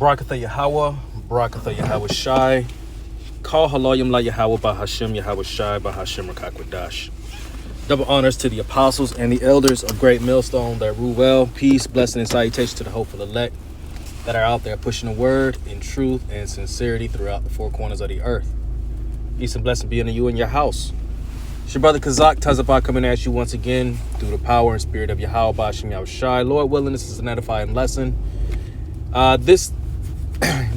Barakatha Yahweh, Barakatha Yahweh Shai, Call Halayim La Yahweh Bahashem Yahweh Shai Bahashem Rakakwadash. Double honors to the apostles and the elders of Great Millstone that rule well. Peace, blessing, and salutation to the hopeful elect that are out there pushing the word in truth and sincerity throughout the four corners of the earth. Peace and blessing be unto you and your house. It's your brother Kazak Tazabah coming at you once again through the power and spirit of Yahweh Bahashem Yahweh Shai. Lord willing, this is an edifying lesson.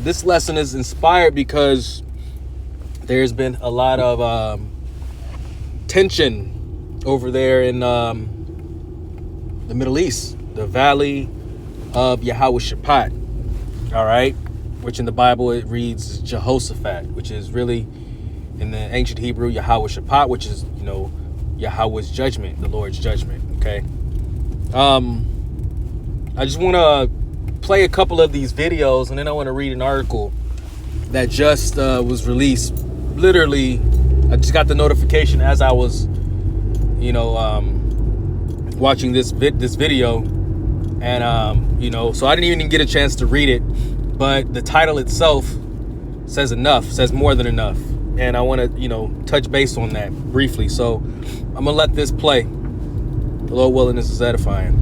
This lesson is inspired because there's been a lot of tension over there in the Middle East, the Valley of Yehoshaphat, all right, which in the Bible it reads Jehoshaphat, which is really in the ancient Hebrew Yehoshaphat, which is, you know, Yahweh's judgment, the Lord's judgment. Okay. I just want to play a couple of these videos, and then I want to read an article that just was released. Literally, I just got the notification as I was, watching this video, and so I didn't even get a chance to read it, but the title itself says enough, says more than enough, and I want to touch base on that briefly. So I'm gonna let this play. The Lord willing, this is edifying.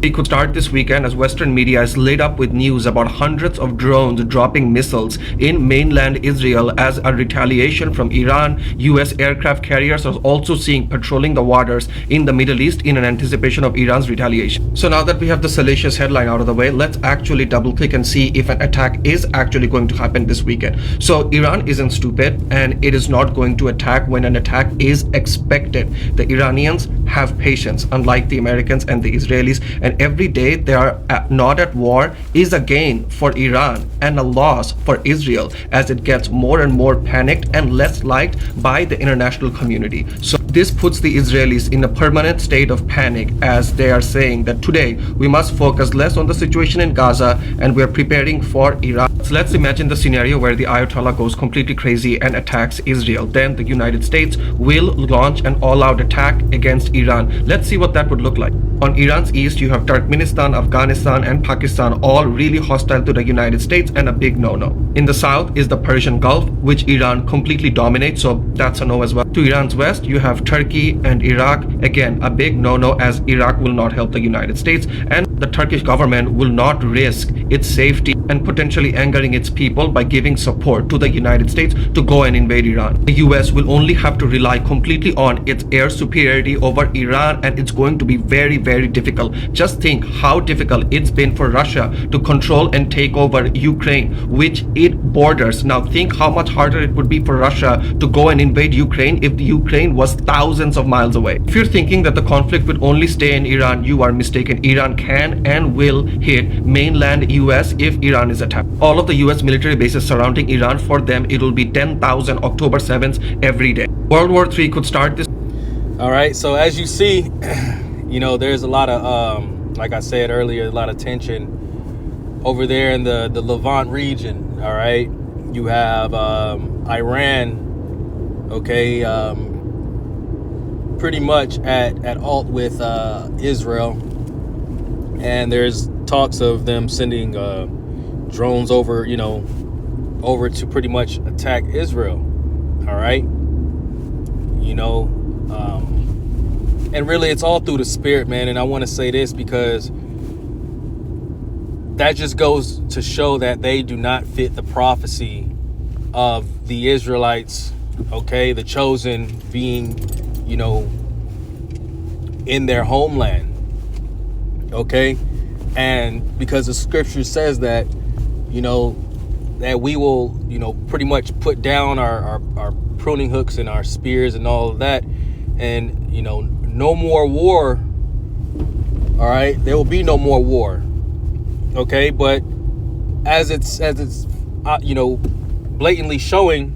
We could start this weekend as Western media is lit up with news about hundreds of drones dropping missiles in mainland Israel as a retaliation from Iran. US aircraft carriers are also seen patrolling the waters in the Middle East in an anticipation of Iran's retaliation. So now that we have the salacious headline out of the way, let's actually double click and see if an attack is actually going to happen this weekend. So Iran isn't stupid, and it is not going to attack when an attack is expected. The Iranians have patience, unlike the Americans and the Israelis, and every day they are not at war is a gain for Iran and a loss for Israel, as it gets more and more panicked and less liked by the international community. So this puts the Israelis in a permanent state of panic, as they are saying that today we must focus less on the situation in Gaza and we're preparing for Iraq. So let's imagine the scenario where the Ayatollah goes completely crazy and attacks Israel. Then the United States will launch an all-out attack against Iran. Let's see what that would look like. On Iran's east, you have Turkmenistan, Afghanistan, and Pakistan, all really hostile to the United States and a big no-no. In the south is the Persian Gulf, which Iran completely dominates, so that's a no as well. To Iran's west, you have Turkey and Iraq, again a big no-no, as Iraq will not help the United States, and the Turkish government will not risk its safety and potentially angering its people by giving support to the United States to go and invade Iran. The US will only have to rely completely on its air superiority over Iran, and it's going to be very, very difficult. Just think how difficult it's been for Russia to control and take over Ukraine, which it borders. Now think how much harder it would be for Russia to go and invade Ukraine if the Ukraine was thousands of miles away. If you're thinking that the conflict would only stay in Iran, you are mistaken. Iran can and will hit mainland US if Iran is attacked. All of the US military bases surrounding Iran, for them it will be 10,000 October 7th every day. World War III could start this. All right, so as you see, there's a lot of, like I said earlier, a lot of tension over there in the Levant region. All right, you have Iran, okay, pretty much at alt with Israel, and there's talks of them sending drones over to pretty much attack Israel. All right, and really it's all through the spirit, man. And I want to say this because that just goes to show that they do not fit the prophecy of the Israelites, okay, the chosen being, in their homeland, okay. And because the scripture says that, that we will, pretty much put down our pruning hooks and our spears and all of that, and no more war. All right, there will be no more war, okay. But as it's blatantly showing,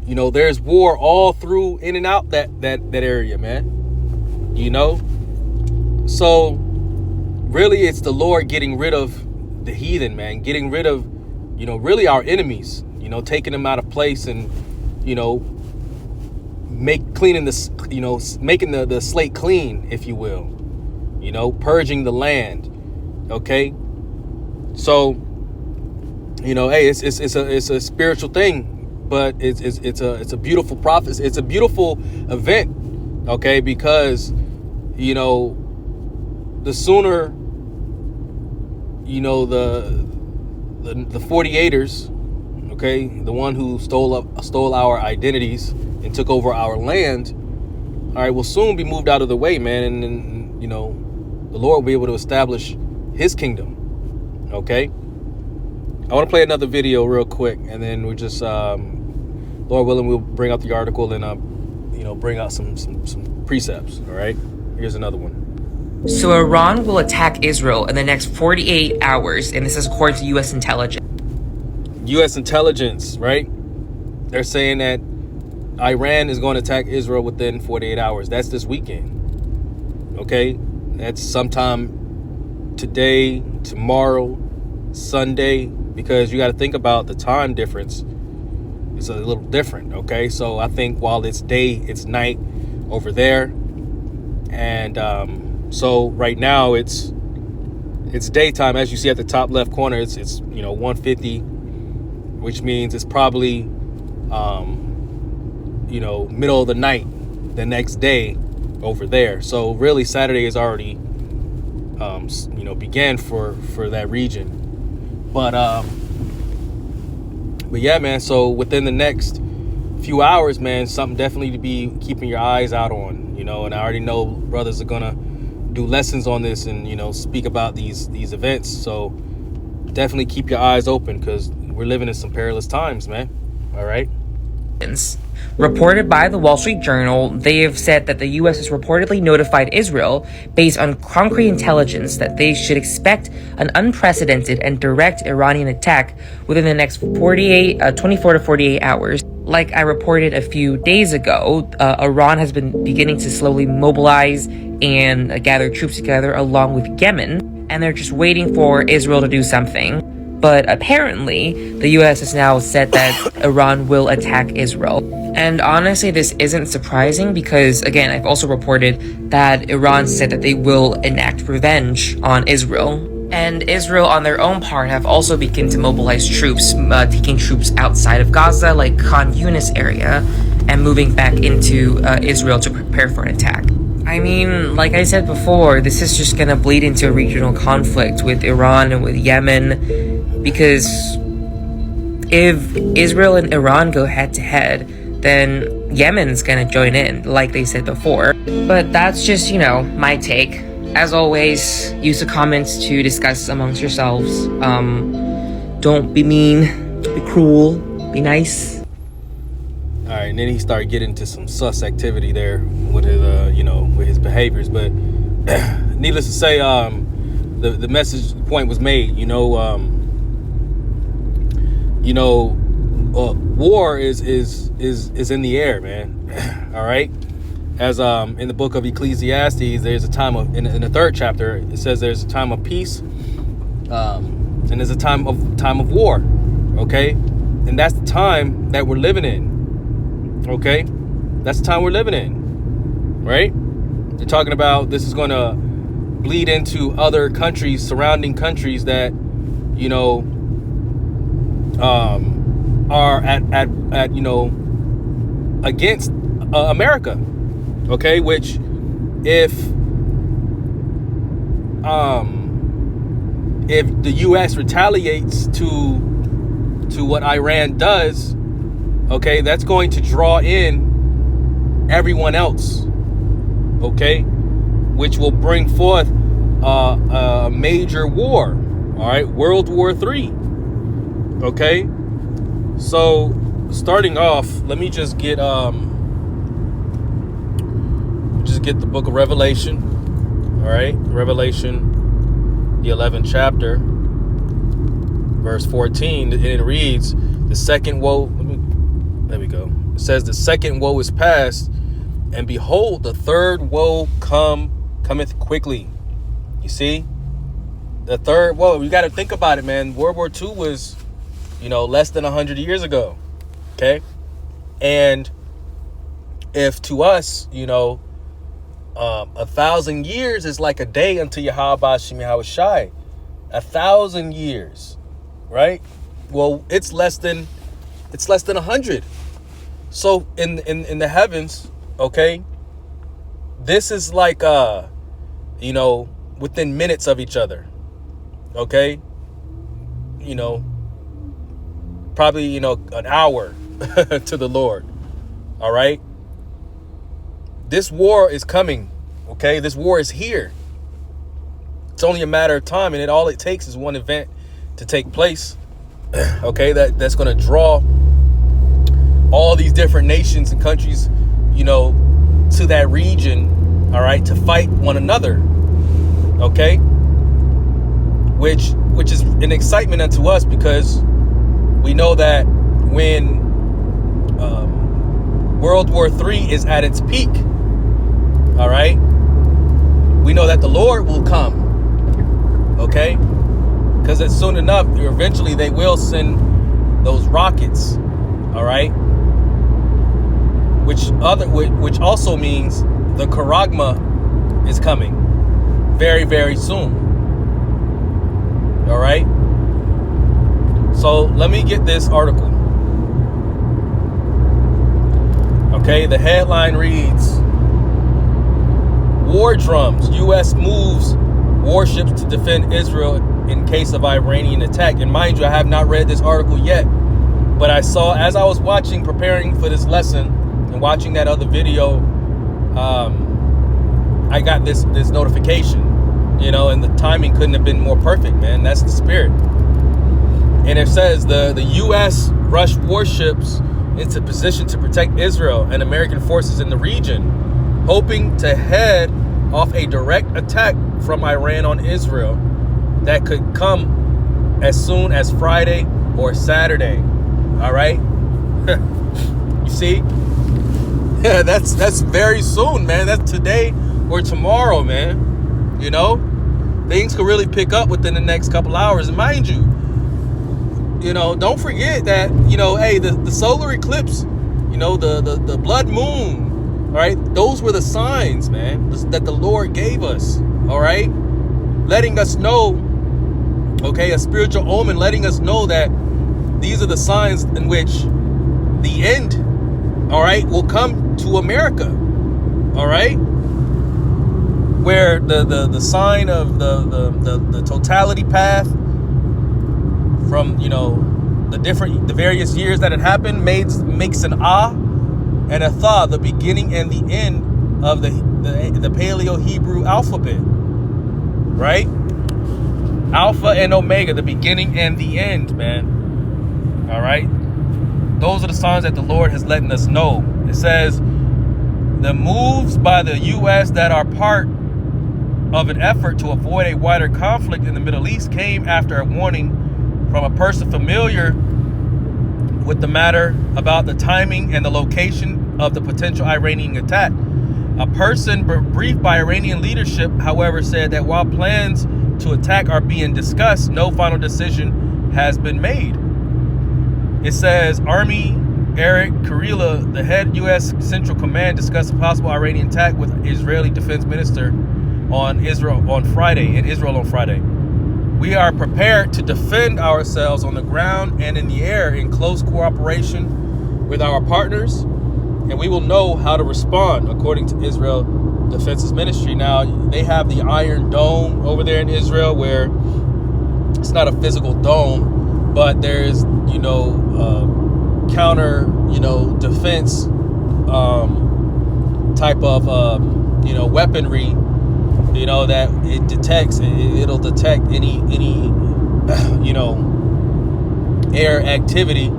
there's war all through, in and out that area, man. So really it's the Lord getting rid of the heathen, man, getting rid of really our enemies, taking them out of place, and making the slate clean, if you will, purging the land. Okay. So You know, hey, it's a spiritual thing, but it's a beautiful prophecy. It's a beautiful event, okay? Because, you know, the sooner, you know, the 48ers, okay, the one who stole our identities and took over our land, all right, will soon be moved out of the way, man, and you know, the Lord will be able to establish His kingdom, okay? I want to play another video real quick, and then we just, Lord willing, we'll bring out the article and, you know, bring out some precepts, all right? Here's another one. So Iran will attack Israel in the next 48 hours, and this is according to U.S. intelligence. U.S. intelligence, right? They're saying that Iran is going to attack Israel within 48 hours. That's this weekend, okay? That's sometime today, tomorrow, Sunday, because you got to think about the time difference. It's a little different, okay? So I think while it's day, it's night over there. And so right now it's daytime. As you see at the top left corner, it's you know, 1:50, which means it's probably you know, middle of the night the next day over there. So really Saturday is already you know, began for that region. But yeah, man, so within the next few hours, man, something definitely to be keeping your eyes out on, you know. And I already know brothers are gonna do lessons on this and, you know, speak about these events. So definitely keep your eyes open, because we're living in some perilous times, man. All right. Reported by the Wall Street Journal, they have said that the U.S. has reportedly notified Israel, based on concrete intelligence, that they should expect an unprecedented and direct Iranian attack within the next 24 to 48 hours. Like I reported a few days ago, Iran has been beginning to slowly mobilize and gather troops together along with Yemen, and they're just waiting for Israel to do something. But apparently, the U.S. has now said that Iran will attack Israel. And honestly, this isn't surprising because, again, I've also reported that Iran said that they will enact revenge on Israel. And Israel, on their own part, have also begun to mobilize troops, taking troops outside of Gaza, like Khan Yunis area, and moving back into Israel to prepare for an attack. I mean, like I said before, this is just gonna bleed into a regional conflict with Iran and with Yemen, because if Israel and Iran go head to head, then Yemen's gonna join in, like they said before. But that's just, you know, my take. As always, use the comments to discuss amongst yourselves. Don't be mean, don't be cruel, be nice. All right, and then he started getting into some sus activity there with his, you know, with his behaviors. But needless to say, the message point was made. War is in the air, man. All right, as in the book of Ecclesiastes, there's a time of in the 3rd chapter. It says there's a time of peace, and there's a time of war. Okay, and that's the time that we're living in. Okay, that's the time we're living in, right? They're talking about this is going to bleed into other countries, surrounding countries that, you know, are at you know, against America. Okay, which if the U.S. retaliates to what Iran does, okay, that's going to draw in everyone else, okay, which will bring forth a major war, all right, World War III, okay? So starting off, let me just get the book of Revelation, all right, Revelation, the 11th chapter, verse 14, and it reads, the second woe, there we go. It says the second woe is past, and behold, the third woe cometh quickly. You see? The third woe, you got to think about it, man. World War II was, you know, less than 100 years ago. Okay? And if to us, you know, 1,000 years is like a day unto Yahweh Shem Yahweh Shai. 1,000 years, right? Well, it's less than 100. So in the heavens, okay, this is like within minutes of each other. Okay? Probably, an hour to the Lord. All right? This war is coming. Okay? This war is here. It's only a matter of time, and all it takes is one event to take place. Okay? That's going to draw all these different nations and countries, to that region, all right, to fight one another. Okay? Which is an excitement unto us, because we know that when World War III is at its peak, all right, we know that the Lord will come, okay? Because it's soon enough, eventually they will send those rockets, all right? Which also means the Charagma is coming very, very soon. All right. So let me get this article. Okay, the headline reads, War drums, U.S. moves warships to defend Israel in case of Iranian attack. And mind you, I have not read this article yet, but I saw, as I was preparing for this lesson and watching that other video, I got this notification, and the timing couldn't have been more perfect, man. That's the spirit. And it says the U.S. rushed warships into position to protect Israel and American forces in the region, hoping to head off a direct attack from Iran on Israel that could come as soon as Friday or Saturday. All right? You see? Yeah, that's very soon, man. That's today or tomorrow, man. Things could really pick up within the next couple hours. And mind you, don't forget that, hey, the solar eclipse, the blood moon, all right, those were the signs, man, that the Lord gave us, all right, letting us know, okay, a spiritual omen, letting us know that these are the signs in which the end, all right, will come to America, all right, where the sign of the totality path from the various years that it happened makes an and a tha, the beginning and the end of the Paleo Hebrew alphabet, right? Alpha and Omega, the beginning and the end, man. All right, those are the signs that the Lord has letting us know. It says the moves by the U.S. that are part of an effort to avoid a wider conflict in the Middle East came after a warning from a person familiar with the matter about the timing and the location of the potential Iranian attack. A person briefed by Iranian leadership, however, said that while plans to attack are being discussed, no final decision has been made. It says Army Eric Kurila, the head U.S. Central Command, discussed a possible Iranian attack with Israeli Defense Minister in Israel on Friday. We are prepared to defend ourselves on the ground and in the air in close cooperation with our partners, and we will know how to respond, according to Israel Defense's ministry. Now, they have the Iron Dome over there in Israel, where it's not a physical dome, but there's, counter, defense type of, weaponry, that it detects. It'll detect any air activity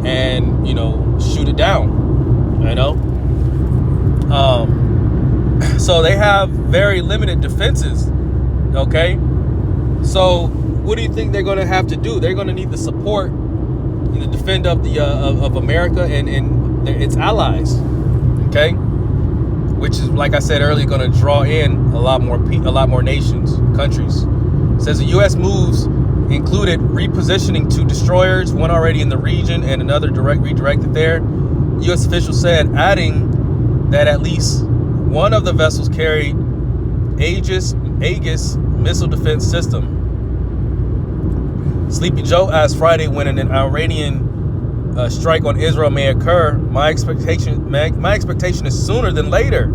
and, shoot it down, So they have very limited defenses, okay? So what do you think they're going to have to do? They're going to need the support and the defend of of America and its allies, okay? Which is, like I said earlier, going to draw in a lot more nations, countries. It says the U.S. moves included repositioning 2 destroyers, one already in the region and another redirected there. U.S. officials said, adding that at least one of the vessels carried Aegis missile defense system. Sleepy Joe asked Friday when an Iranian strike on Israel may occur. My expectation is sooner than later.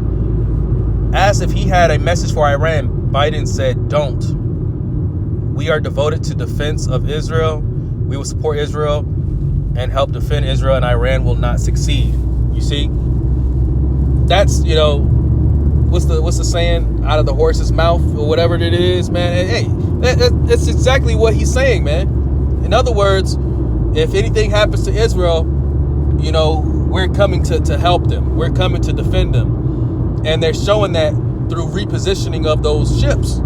Asked if he had a message for Iran, Biden said, "Don't. We are devoted to defense of Israel. We will support Israel and help defend Israel, and Iran will not succeed." You see, that's, what's the saying, out of the horse's mouth or whatever it is, man. Hey, that's exactly what he's saying, man. In other words, if anything happens to Israel, we're coming to help them. We're coming to defend them. And they're showing that through repositioning of those ships,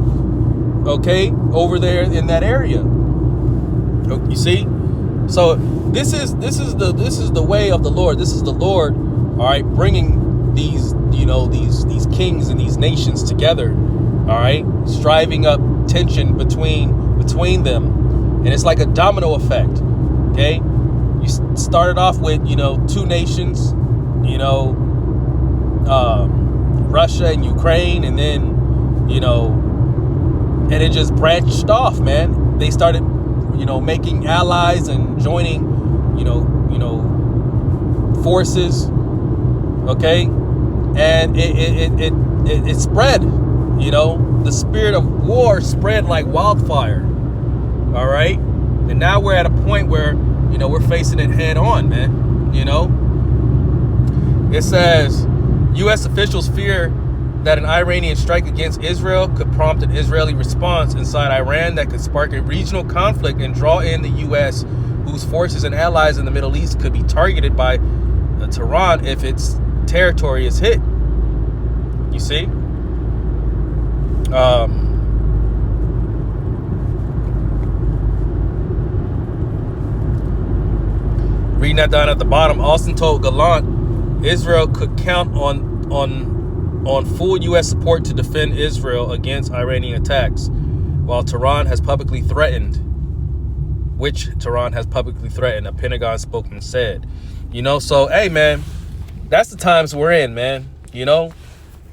okay, over there in that area. You see? So this is the way of the Lord. This is the Lord, all right, bringing these these kings and these nations together, all right, striving up tension between them, and it's like a domino effect. Okay, you started off with two nations, Russia and Ukraine, and then and it just branched off, man. They started making allies and joining forces, okay, and it spread. The spirit of war spread like wildfire, all right, and now we're at a point where we're facing it head on, man. It says U.S. officials fear that an Iranian strike against Israel could prompt an Israeli response inside Iran that could spark a regional conflict and draw in the U.S., whose forces and allies in the Middle East could be targeted by Tehran if its territory is hit. You see? Reading that down at the bottom, Austin told Gallant Israel could count on full U.S. support to defend Israel against Iranian attacks, while Tehran has publicly threatened, a Pentagon spokesman said. So, hey, man, that's the times we're in, man.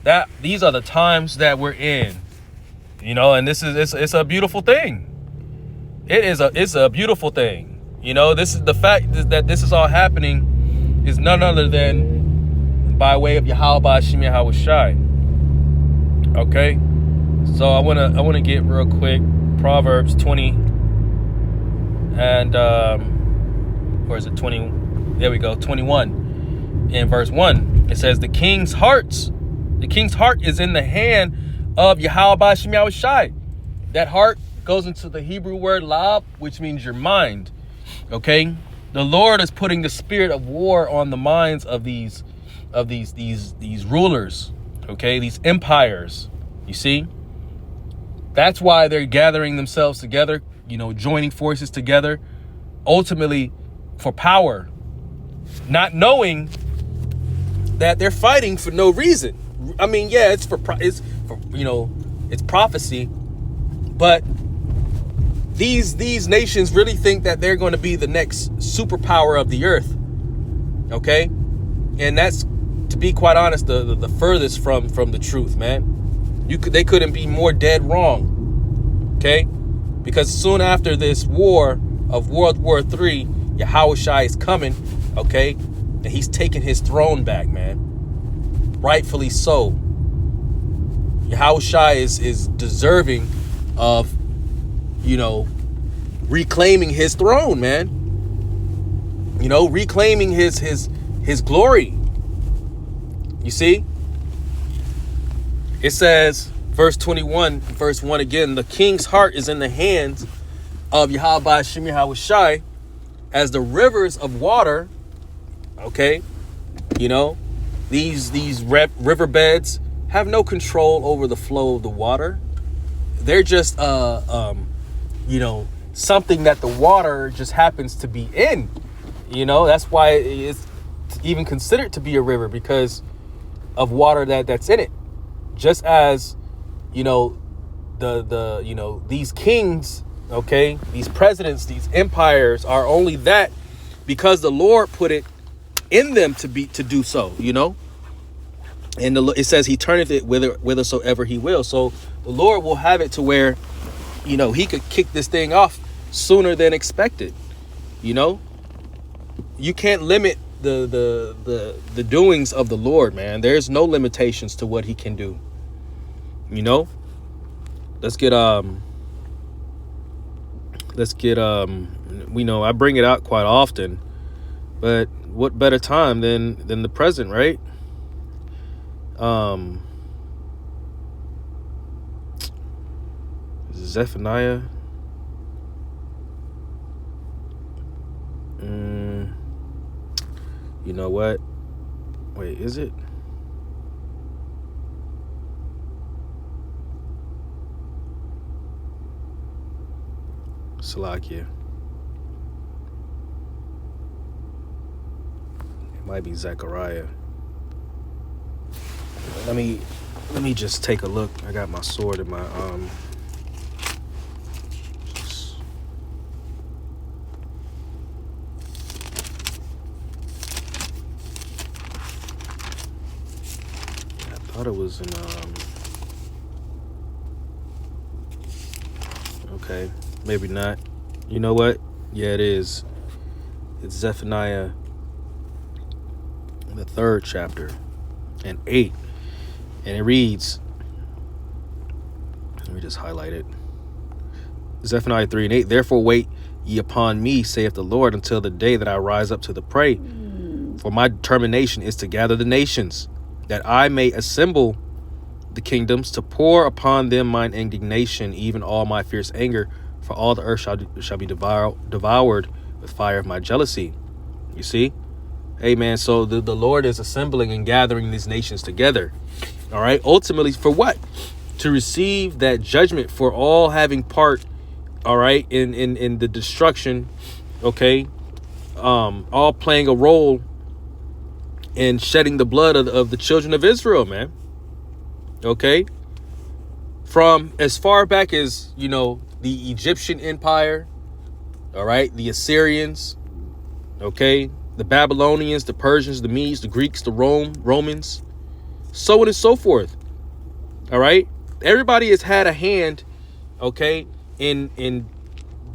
That these are the times that we're in, and this is it's a beautiful thing. It's a beautiful thing. This is the fact that this is all happening is none other than by way of Yahweh Ba'ashim Yahweh Shai. Okay, so I wanna get real quick Proverbs 20 and or is it 20? There we go, 21 in verse 1. It says the king's heart is in the hand of Yahweh Ba'ashim Yahweh Shai. That heart goes into the Hebrew word lab, which means your mind. Okay, the Lord is putting the spirit of war on the minds of these rulers, okay, these empires. You see, that's why they're gathering themselves together, joining forces together, ultimately for power, not knowing that they're fighting for no reason. I mean, yeah, it's for it's prophecy, but these nations really think that they're going to be the next superpower of the earth, okay? And that's, to be quite honest, the furthest from the truth, man. They couldn't be more dead wrong, okay? Because soon after this war of World War III, Yahweh Shai is coming, okay? And he's taking his throne back, man. Rightfully so. Yahweh Shai is deserving of reclaiming his throne, man. Reclaiming his glory. You see? It says, verse 21, verse 1 again, the king's heart is in the hands of Yahweh Ba'ashim Yahweh Shai as the rivers of water, okay? These riverbeds have no control over the flow of the water. They're just something that the water just happens to be in. That's why it's even considered to be a river, because of water that's in it. Just as these kings, okay, these presidents, these empires are only that because the Lord put it in them to do so. And it says he turneth it whithersoever he will. So the Lord will have it to where he could kick this thing off sooner than expected. You know, you can't limit the doings of the Lord, man. There's no limitations to what he can do. You know, let's get we know I bring it out quite often, but what better time than the present, right? Zephaniah. You know what? Wait, is it? Salakia. It might be Zechariah. Let me just take a look. I got my sword in my I thought it was in okay, maybe not. You know what? Yeah, it is. It's Zephaniah, the 3rd chapter, and 8. And it reads, let me just highlight it. Zephaniah 3 and 8. Therefore wait ye upon me, saith the Lord, until the day that I rise up to the prey. For my determination is to gather the nations, that I may assemble the kingdoms, to pour upon them mine indignation, even all my fierce anger. For all the earth shall be devoured with fire of my jealousy. You see? Hey, man, so the Lord is assembling and gathering these nations together. All right. Ultimately, for what? To receive that judgment for all having part. All right. In the destruction. OK. All playing a role in shedding the blood of the children of Israel, man. OK. From as far back as, you know, the Egyptian Empire. All right. The Assyrians. OK. The Babylonians, the Persians, the Medes, the Greeks, the Romans, so on and so forth. All right. Everybody has had a hand, okay, in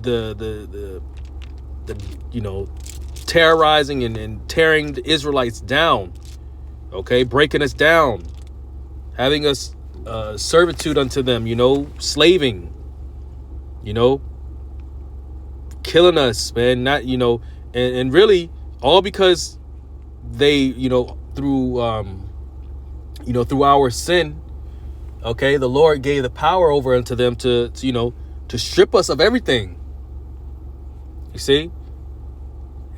the you know, terrorizing and tearing the Israelites down, okay, breaking us down, having us servitude unto them, you know, slaving, you know, killing us, man, not, you know, and really all because they, you know, through our sin, okay, the Lord gave the power over unto them to you know, to strip us of everything. You see,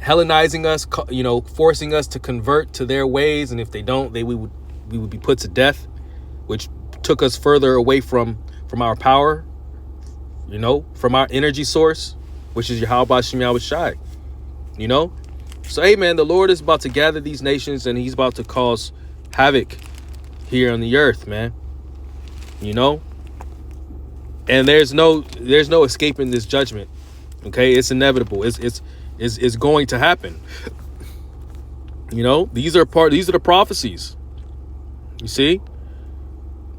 Hellenizing us, you know, forcing us to convert to their ways, and if they don't, we would be put to death, which took us further away from our power, you know, from our energy source, which is Yahweh B'Shem Yahweh Shai, you know. So, hey, man, the Lord is about to gather these nations, and he's about to cause havoc here on the earth, man. You know, and there's no escaping this judgment. Okay, it's inevitable. It's going to happen. You know, these are the prophecies. You see,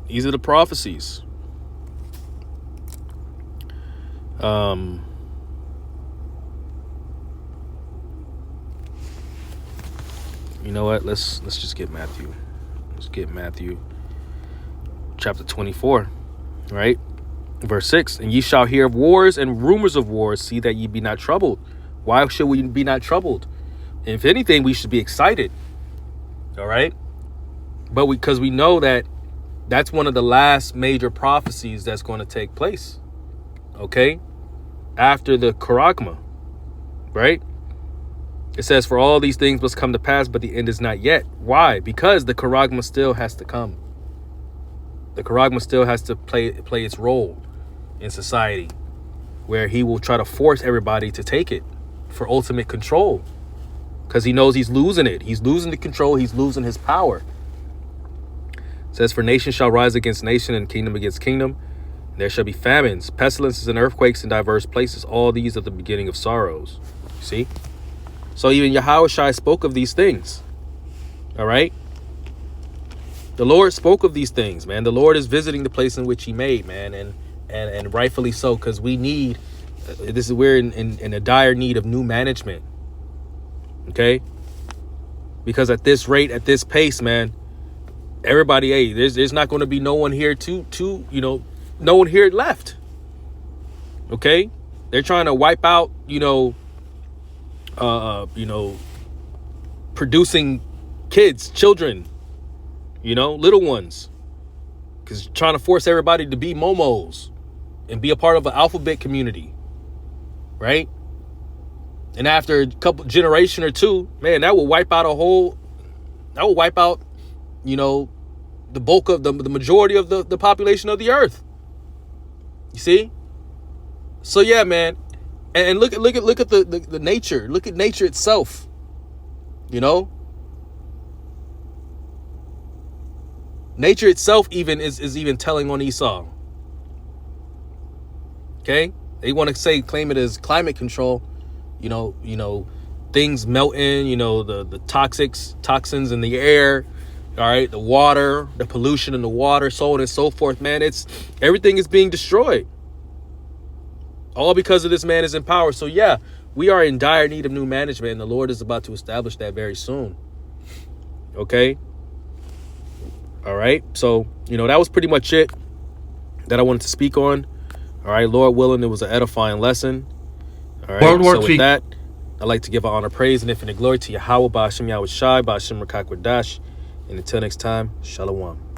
these are the prophecies. You know what? Let's just get Matthew. Let's get Matthew chapter 24, right? Verse 6. And ye shall hear of wars and rumors of wars. See that ye be not troubled. Why should we be not troubled? If anything, we should be excited. All right. But because we know that that's one of the last major prophecies that's going to take place. Okay. After the Charagma, right? It says, for all these things must come to pass, but the end is not yet. Why? Because the Charagma still has to come. The Charagma still has to play its role in society, where he will try to force everybody to take it for ultimate control, because he knows he's losing it. He's losing the control. He's losing his power. It says, for nation shall rise against nation and kingdom against kingdom. And there shall be famines, pestilences, and earthquakes in diverse places. All these are the beginning of sorrows. See? So even Yahweh Shai spoke of these things. All right. The Lord spoke of these things, man. The Lord is visiting the place in which he made, man. And rightfully so, because we need We're in a dire need of new management. Okay? Because at this rate, at this pace, man, everybody, hey, there's not going to be no one here no one here left. Okay? They're trying to wipe out, producing kids, children, little ones. Because trying to force everybody to be momos and be a part of an alphabet community. Right? And after a couple generation or two, man, that will wipe out the bulk of the majority of the population of the earth. You see? So yeah, man. And look at the nature. Look at nature itself. Nature itself even is even telling on Esau. Okay? They want to claim it as climate control. Things melting, the toxins in the air, all right, the water, the pollution in the water, so on and so forth, man. Everything is being destroyed. All because of this man is in power. So yeah, we are in dire need of new management, and the Lord is about to establish that very soon. Okay? All right. So, that was pretty much it that I wanted to speak on. All right. Lord willing, it was an edifying lesson. All right. World War so III. with that, I'd like to give honor, praise, and infinite glory to Yahweh, Ba'ashem Yahweh Shai, Ba'ashem Rakakwadash. And until next time, Shalom.